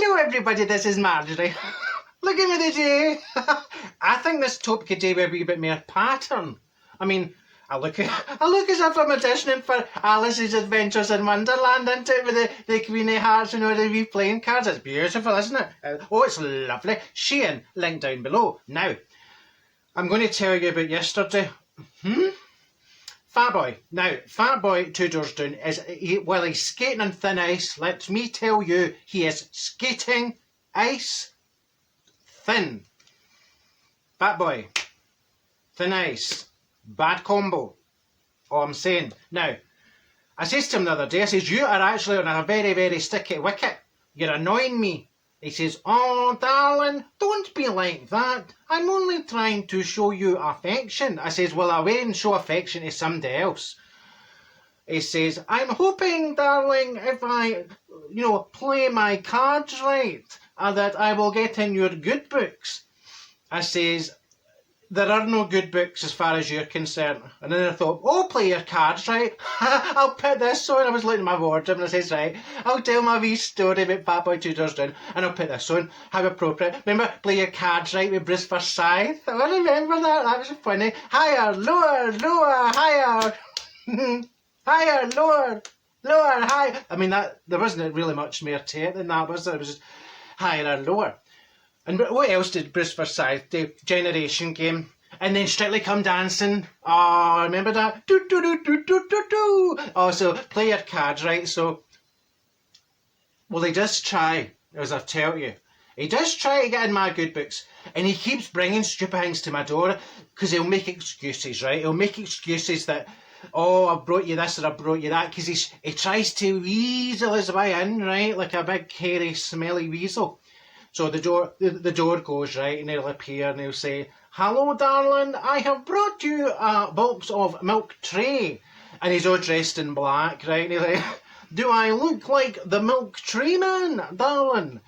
Hello everybody, this is Marjorie. Look at me today. I think this taupe could do with a wee bit more pattern. I mean, I look as if I'm auditioning for Alice's Adventures in Wonderland, isn't it? With the Queen of Hearts and all the wee playing cards. It's beautiful, isn't it? Oh, it's lovely. Shein, link down below. Now, I'm going to tell you about yesterday. Fat Boy. Now, Fat Boy 2 doors down while he's skating on thin ice, let me tell you, he is skating ice thin. Fat Boy, thin ice, bad combo. All I'm saying. Now, I says to him the other day, I says, you are actually on a very, very sticky wicket. You're annoying me. He says, oh, darling, don't be like that. I'm only trying to show you affection. I says, well, I won't show affection to somebody else. He says, I'm hoping, darling, if I, play my cards right, that I will get in your good books. I says, there are no good books as far as you're concerned. And then I thought, oh, play your cards right. I'll put this on. I was looking at my wardrobe and I says, right, I'll tell my wee story about Fat Boy 2 doors down and I'll put this on. How appropriate. Remember, play your cards right with Bruce Forsyth? I remember that. That was funny. Higher, lower, lower, higher. Higher, lower, lower, higher. I mean, there wasn't really much more to it than that, was there? It was just higher and lower. And what else did Bruce Forsyth do? Generation Game. And then Strictly Come Dancing. Oh, remember that? Do, do, do, do, do, do, do. Also, play your cards right. So, well, he does try, as I've told you. He does try to get in my good books. And he keeps bringing stupid things to my door because he'll make excuses, right? He'll make excuses that, oh, I brought you this or I brought you that. Because he tries to weasel his way in, right? Like a big, hairy, smelly weasel. So the door goes, right, and he'll appear and he'll say, hello, darling, I have brought you a box of milk tray. And he's all dressed in black, right? And he's like, do I look like the milk tray man, darling?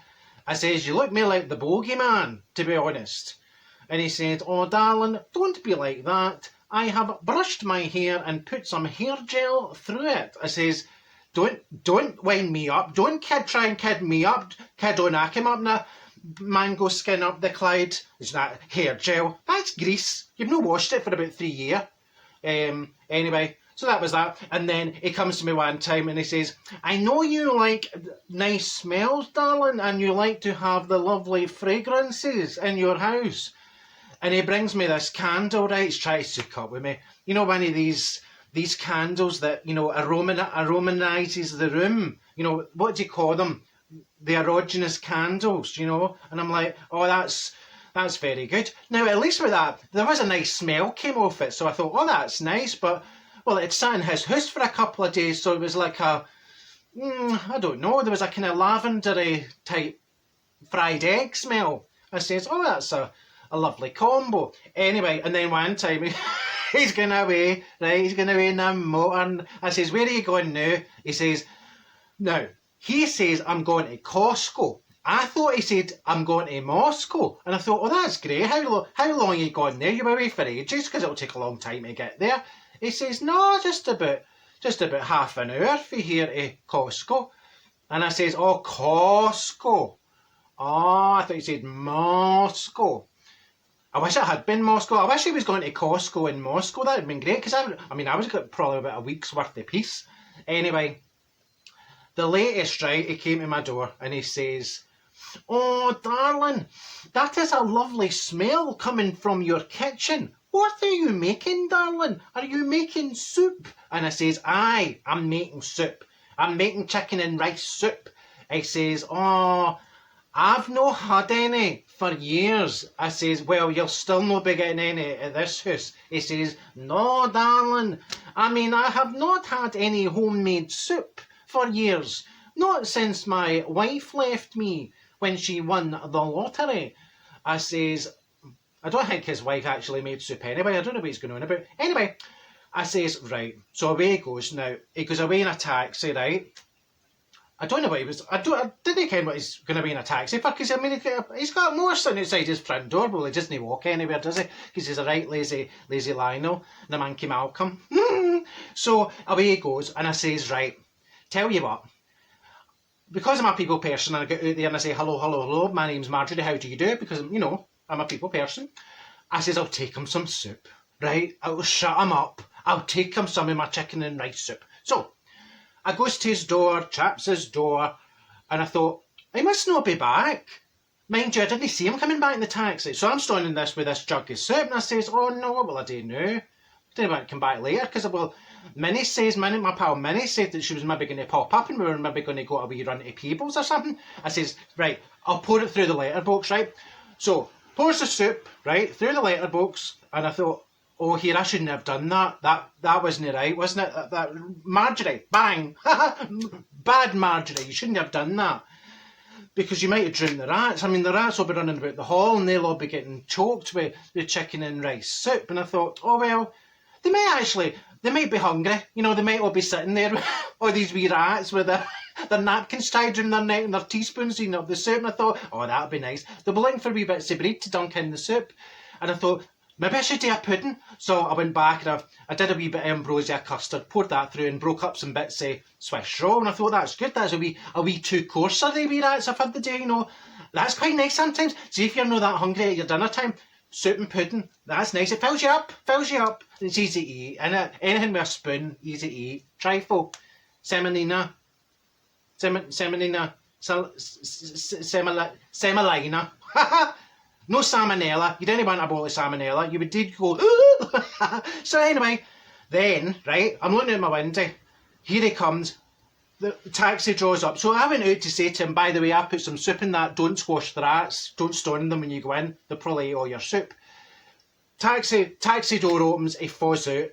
I says, you look more like the bogey man, to be honest. And he said, oh, darling, don't be like that. I have brushed my hair and put some hair gel through it. I says, don't wind me up. Don't try and kid me up. Kid on him up na mango skin up the Clyde. It's not hair gel. That's grease. You've not washed it for about 3 years. Anyway, so that was that. And then he comes to me one time and he says, I know you like nice smells, darling, and you like to have the lovely fragrances in your house. And he brings me this candle, right? He's trying to hook up with me. You know, one of these candles that, aromatizes the room. What do you call them? The erogenous candles, And I'm like, oh, that's very good. Now, at least with that, there was a nice smell came off it. So I thought, oh, that's nice. But, well, it sat in his house for a couple of days. So it was like I don't know. There was a kind of lavendery type fried egg smell. I says, oh, that's a lovely combo. Anyway, and then one time he's going away, right? He's going away in a motor. And I says, where are you going now? He says, now, he says, I'm going to Costco. I thought he said, I'm going to Moscow. And I thought, oh, that's great. How long are you going there? You're away for ages because it'll take a long time to get there. He says, no, just about half an hour for here to Costco. And I says, oh, Costco. Oh, I thought he said Moscow. I wish I had been Moscow. I wish he was going to Costco in Moscow. That would have been great because I was got probably about a week's worth of peace. Anyway, the latest, right, he came to my door and he says, oh, darling, that is a lovely smell coming from your kitchen. What are you making, darling? Are you making soup? And I says, aye, I'm making soup. I'm making chicken and rice soup. He says, oh, I've not had any for years. I says, well, you'll still not be getting any at this house. He says, no, darling. I mean, I have not had any homemade soup for years. Not since my wife left me when she won the lottery. I says, I don't think his wife actually made soup anyway. I don't know what he's going on about. Anyway, I says, right. So away he goes now. He goes away in a taxi, right? I don't know what he was. I didn't care what he's going to be in a taxi for because, I mean, he's got more sitting outside his front door. Well, he doesn't walk anywhere, does he? Because he's a right lazy Lionel, the Monkey Malcolm. So away he goes, and I says, right, tell you what, because I'm a people person and I get out there and I say, hello, hello, hello, my name's Marjorie, how do you do? Because, you know, I'm a people person. I says, I'll take him some soup, right? I'll shut him up. I'll take him some of my chicken and rice soup. So, I goes to his door, chaps his door, and I thought, he must not be back. Mind you, I didn't see him coming back in the taxi. So I'm standing this with this jug of soup, and I says, oh no, what will I do now? I didn't want to come back later, because, well, my pal Minnie said that she was maybe going to pop up and we were maybe going to go a wee run to Peebles or something. I says, right, I'll pour it through the letterbox, right? So, pours the soup, right, through the letterbox, and I thought, oh, here, I shouldn't have done that. That wasn't right, wasn't it? That Marjorie, bang! Bad Marjorie, you shouldn't have done that. Because you might have drowned the rats. I mean, the rats will be running about the hall and they'll all be getting choked with the chicken and rice soup. And I thought, oh, well, they might be hungry. You know, they might all be sitting there, all these wee rats with their napkins tied around their neck and their teaspoons eating up the soup. And I thought, oh, that'd be nice. They'll be looking for wee bits of bread to dunk in the soup. And I thought, maybe I should do a pudding. So I went back and I did a wee bit of ambrosia custard, poured that through and broke up some bits of Swiss roll. And I thought, that's good. That's a wee two-courser, the wee rats I've had the day, you know. That's quite nice sometimes. See, if you're not that hungry at your dinner time, soup and pudding, that's nice. It fills you up. It's easy to eat. And anything with a spoon, easy to eat. Trifle, semolina, semolina, semolina. No salmonella. You didn't want a bowl of salmonella. You did go, ooh. So anyway, then, right, I'm looking out my window. Here he comes. The taxi draws up. So I went out to say to him, by the way, I put some soup in that. Don't squash the rats. Don't stone them when you go in. They'll probably eat all your soup. Taxi door opens. He falls out.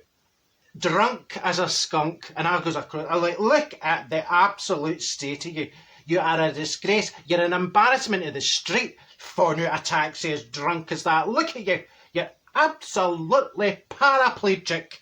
Drunk as a skunk. And I goes across. I'm like, look at the absolute state of you. You are a disgrace. You're an embarrassment to the street. Falling out a taxi as drunk as that. Look at you. You're absolutely paraplegic.